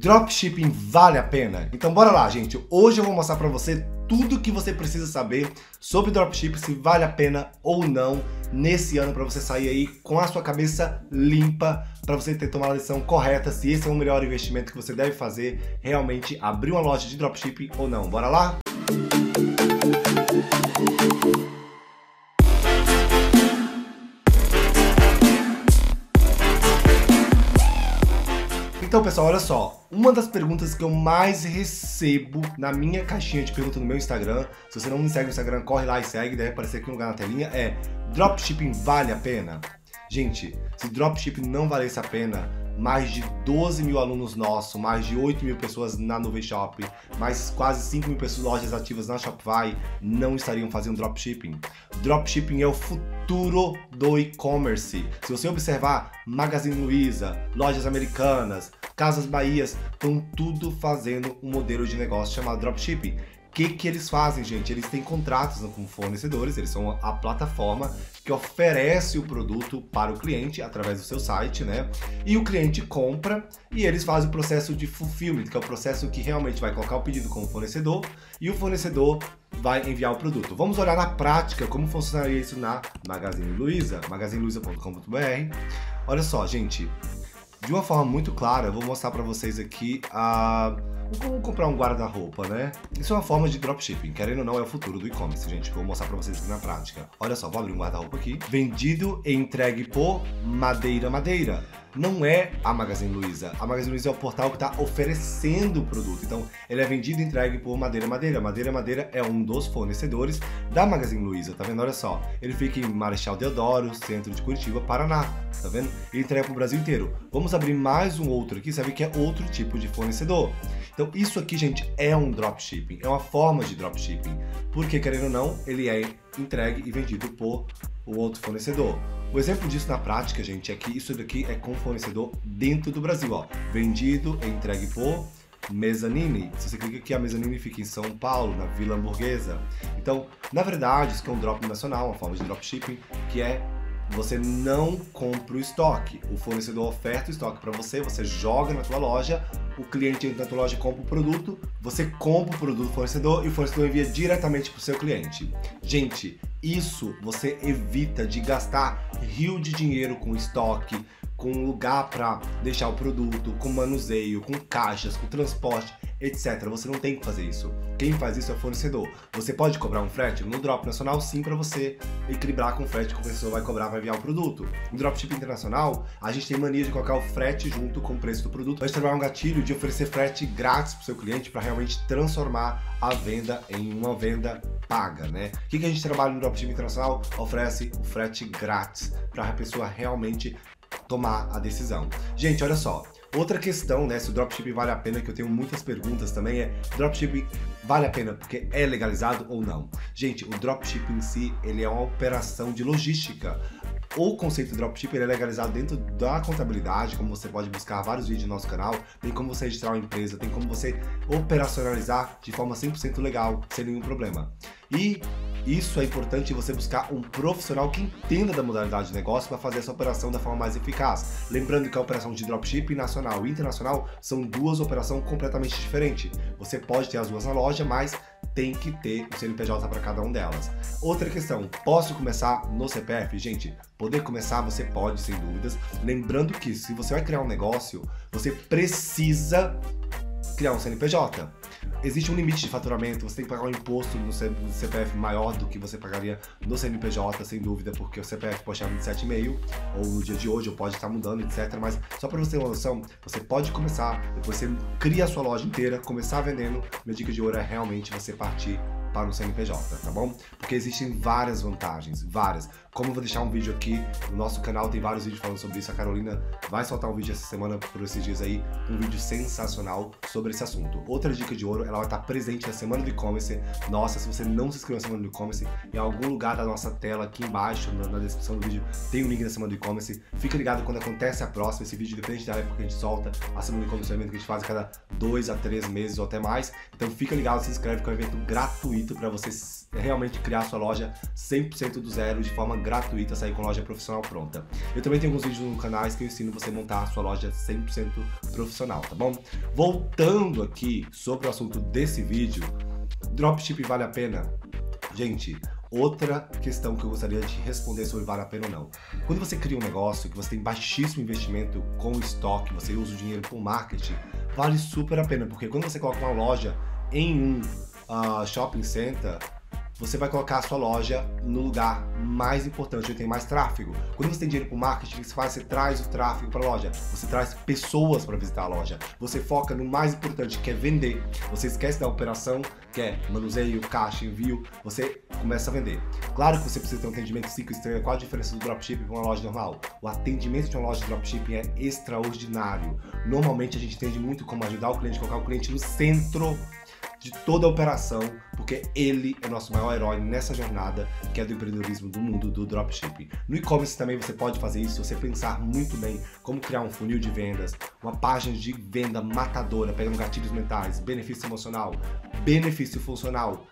Dropshipping vale a pena? Então bora lá, gente. Hoje eu vou mostrar pra você tudo que você precisa saber sobre dropshipping, se vale a pena ou não nesse ano, para você sair aí com a sua cabeça limpa, para você ter tomado a decisão correta, se esse é o melhor investimento que você deve fazer, realmente abrir uma loja de dropshipping ou não. Bora lá? Então, pessoal, olha só, uma das perguntas que eu mais recebo na minha caixinha de perguntas no meu Instagram, se você não me segue no Instagram, corre lá e segue, deve aparecer aqui no lugar na telinha, é: dropshipping vale a pena? Gente, se dropshipping não valesse a pena, mais de 12 mil alunos nossos, mais de 8 mil pessoas na Nuvem Shop, mais quase 5 mil pessoas, lojas ativas na Shopify não estariam fazendo dropshipping. Dropshipping é o futuro do e-commerce. Se você observar, Magazine Luiza, lojas americanas, Casas Bahias, estão tudo fazendo um modelo de negócio chamado dropshipping. O que eles fazem, gente? Eles têm contratos com fornecedores, eles são a plataforma que oferece o produto para o cliente através do seu site, né? E o cliente compra e eles fazem o processo de fulfillment, que é o processo que realmente vai colocar o pedido com o fornecedor e o fornecedor vai enviar o produto. Vamos olhar na prática como funcionaria isso na Magazine Luiza, magazineluiza.com.br. Olha só, gente, de uma forma muito clara, eu vou mostrar para vocês aqui como comprar um guarda-roupa, né? Isso é uma forma de dropshipping, querendo ou não, é o futuro do e-commerce, gente, que eu vou mostrar pra vocês aqui na prática. Olha só, vou abrir um guarda-roupa aqui. Vendido e entregue por Madeira. Não é a Magazine Luiza. A Magazine Luiza é o portal que está oferecendo o produto. Então, ele é vendido e entregue por Madeira. Madeira é um dos fornecedores da Magazine Luiza, tá vendo? Olha só, ele fica em Marechal Deodoro, centro de Curitiba, Paraná, tá vendo? Ele entrega pro Brasil inteiro. Vamos abrir mais um outro aqui, sabe que é outro tipo de fornecedor. Então, isso aqui, gente, é um dropshipping, é uma forma de dropshipping, porque, querendo ou não, ele é entregue e vendido por o outro fornecedor. O exemplo disso na prática, gente, é que isso daqui é com fornecedor dentro do Brasil, ó. Vendido e entregue por Mezzanine. Se você clica aqui, a Mezzanine fica em São Paulo, na Vila Hamburguesa. Então, na verdade, isso aqui é um drop nacional, uma forma de dropshipping, que é você não compra o estoque. O fornecedor oferta o estoque para você, você joga na tua loja, o cliente entra na tua loja e compra o produto, você compra o produto do fornecedor e o fornecedor envia diretamente para o seu cliente. Gente, isso você evita de gastar rio de dinheiro com estoque, com lugar para deixar o produto, com manuseio, com caixas, com transporte, etc. Você não tem que fazer isso. Quem faz isso é o fornecedor. Você pode cobrar um frete no drop nacional, sim, para você equilibrar com o frete que o fornecedor vai cobrar para enviar o produto. No dropshipping internacional, a gente tem mania de colocar o frete junto com o preço do produto. Vai trabalhar um gatilho de oferecer frete grátis para o seu cliente para realmente transformar a venda em uma venda paga, né? O que a gente trabalha no dropshipping internacional? Oferece o frete grátis para a pessoa realmente tomar a decisão. Gente, olha só, outra questão, né, se o dropshipping vale a pena, que eu tenho muitas perguntas também, é: dropshipping vale a pena porque é legalizado ou não? Gente, o dropshipping em si, ele é uma operação de logística. O conceito de dropshipping é legalizado dentro da contabilidade, como você pode buscar vários vídeos no nosso canal, tem como você registrar uma empresa, tem como você operacionalizar de forma 100% legal, sem nenhum problema. E isso é importante você buscar um profissional que entenda da modalidade de negócio para fazer essa operação da forma mais eficaz. Lembrando que a operação de dropshipping nacional e internacional são duas operações completamente diferentes. Você pode ter as duas na loja, mas tem que ter o CNPJ para cada uma delas. Outra questão, posso começar no CPF? Gente, poder começar você pode, sem dúvidas. Lembrando que se você vai criar um negócio, você precisa criar um CNPJ. Existe um limite de faturamento, você tem que pagar um imposto no CPF maior do que você pagaria no CNPJ, sem dúvida, porque o CPF pode chegar no 27,5, ou no dia de hoje, ou pode estar mudando, etc. Mas só para você ter uma noção, você pode começar, depois você cria a sua loja inteira, começar vendendo. Minha dica de ouro é realmente você partir para o CNPJ, tá bom? Porque existem várias vantagens, várias. Como eu vou deixar um vídeo aqui no nosso canal, tem vários vídeos falando sobre isso. A Carolina vai soltar um vídeo essa semana, por esses dias aí, um vídeo sensacional sobre esse assunto. Outra dica de ouro, ela vai estar presente na Semana do E-Commerce. Nossa, se você não se inscreveu na Semana do E-Commerce, em algum lugar da nossa tela aqui embaixo, na descrição do vídeo, tem o link da Semana do E-Commerce. Fica ligado quando acontece a próxima. Esse vídeo depende da época que a gente solta. A Semana do E-Commerce é um evento que a gente faz a cada 2 a 3 meses ou até mais. Então fica ligado, se inscreve, que é um evento gratuito para você realmente criar sua loja 100% do zero, de forma gratuita, sair com loja profissional pronta. Eu também tenho alguns vídeos no canal que eu ensino você a montar a sua loja 100% profissional, tá bom? Voltando aqui sobre o assunto desse vídeo, dropshipping vale a pena? Gente, outra questão que eu gostaria de responder sobre vale a pena ou não. Quando você cria um negócio que você tem baixíssimo investimento com estoque, você usa o dinheiro com marketing, vale super a pena, porque quando você coloca uma loja em um shopping center, você vai colocar a sua loja no lugar mais importante, onde tem mais tráfego. Quando você tem dinheiro para o marketing, o que você faz? Você traz o tráfego para a loja, você traz pessoas para visitar a loja, você foca no mais importante, que é vender. Você esquece da operação, que é manuseio, caixa, envio, você começa a vender. Claro que você precisa ter um atendimento 5 estrelas. Qual a diferença do dropshipping para uma loja normal? O atendimento de uma loja de dropshipping é extraordinário. Normalmente a gente entende muito como ajudar o cliente, colocar o cliente no centro de toda a operação, porque ele é nosso maior herói nessa jornada que é do empreendedorismo do mundo do dropshipping. No e-commerce também você pode fazer isso se você pensar muito bem como criar um funil de vendas, uma página de venda matadora, pegando gatilhos mentais, benefício emocional, benefício funcional,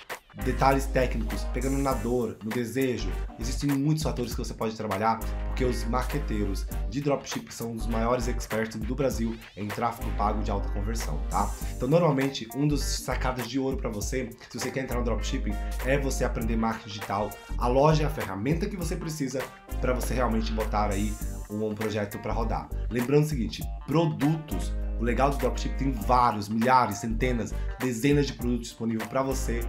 detalhes técnicos, pegando na dor, no desejo. Existem muitos fatores que você pode trabalhar, porque os marqueteiros de dropshipping são os maiores experts do Brasil em tráfego pago de alta conversão, tá? Então, normalmente, um dos sacadas de ouro para você, se você quer entrar no dropshipping, é você aprender marketing digital. A loja é a ferramenta que você precisa para você realmente botar aí um projeto para rodar. Lembrando o seguinte, produtos. O legal do dropshipping tem vários, milhares, centenas, dezenas de produtos disponíveis para você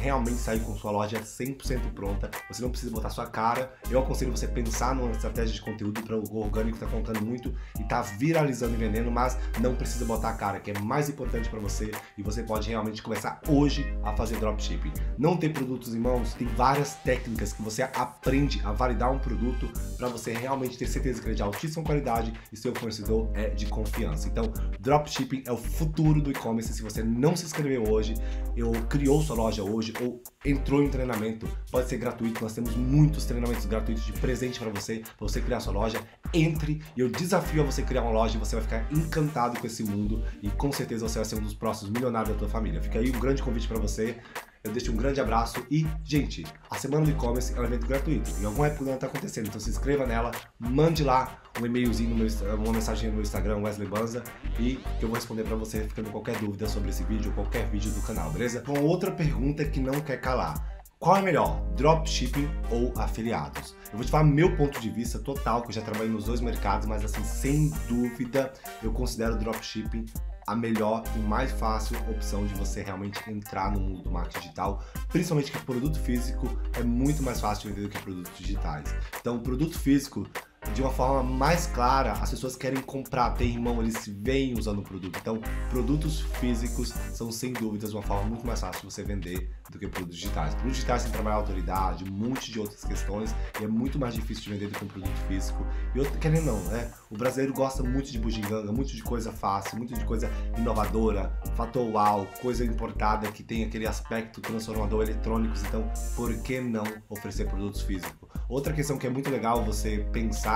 realmente sair com sua loja 100% pronta. Você não precisa botar sua cara. Eu aconselho você pensar numa estratégia de conteúdo para o orgânico que está contando muito e está viralizando e vendendo, mas não precisa botar a cara, que é mais importante para você, e você pode realmente começar hoje a fazer dropshipping. Não ter produtos em mãos, tem várias técnicas que você aprende a validar um produto para você realmente ter certeza que ele é de altíssima qualidade e seu fornecedor é de confiança. Então, dropshipping é o futuro do e-commerce. Se você não se inscreveu hoje, ou criou sua loja hoje, ou entrou em treinamento, pode ser gratuito. Nós temos muitos treinamentos gratuitos de presente para você criar sua loja. Entre e eu desafio a você criar uma loja e você vai ficar encantado com esse mundo e com certeza você vai ser um dos próximos milionários da tua família. Fica aí um grande convite para você. Eu deixo um grande abraço e, gente, a Semana do E-Commerce é um evento gratuito. Em alguma época não está acontecendo, então se inscreva nela, mande lá um e-mailzinho, uma mensagem no Instagram, Wesley Banza, e que eu vou responder para você ficando qualquer dúvida sobre esse vídeo ou qualquer vídeo do canal, beleza? Então, outra pergunta que não quer calar. Qual é melhor, dropshipping ou afiliados? Eu vou te falar meu ponto de vista total, que eu já trabalhei nos dois mercados, mas assim, sem dúvida, eu considero dropshipping a melhor e mais fácil opção de você realmente entrar no mundo do marketing digital, principalmente que produto físico é muito mais fácil de vender do que produtos digitais. Então, o produto físico, de uma forma mais clara, as pessoas querem comprar, ter em mão, eles veem usando o produto. Então, produtos físicos são, sem dúvidas, uma forma muito mais fácil de você vender do que produtos digitais. Produtos digitais tem que trabalhar autoridade, um monte de outras questões, e é muito mais difícil de vender do que um produto físico. E eu, querendo não, né? O brasileiro gosta muito de bugiganga, muito de coisa fácil, muito de coisa inovadora, fator uau, coisa importada que tem aquele aspecto transformador eletrônicos. Então, por que não oferecer produtos físicos? Outra questão que é muito legal você pensar,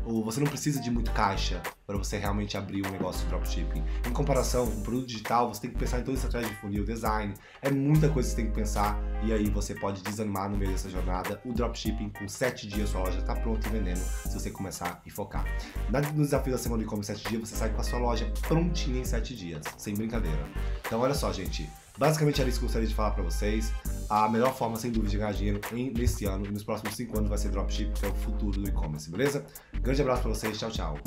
você não precisa de muito caixa para você realmente abrir um negócio de dropshipping. Em comparação com o produto digital, você tem que pensar em toda a estratégia de funil, design, é muita coisa que você tem que pensar, e aí você pode desanimar no meio dessa jornada. O dropshipping, com 7 dias, sua loja está pronta e vendendo, se você começar e focar. No desafio da Semana do E-commerce 7 dias, você sai com a sua loja prontinha em 7 dias, sem brincadeira. Então olha só, gente, basicamente era isso que eu gostaria de falar para vocês. A melhor forma, sem dúvida, de ganhar dinheiro nesse ano e nos próximos 5 anos vai ser dropshipping, que é o futuro do e-commerce, beleza? Grande abraço para vocês, tchau, tchau.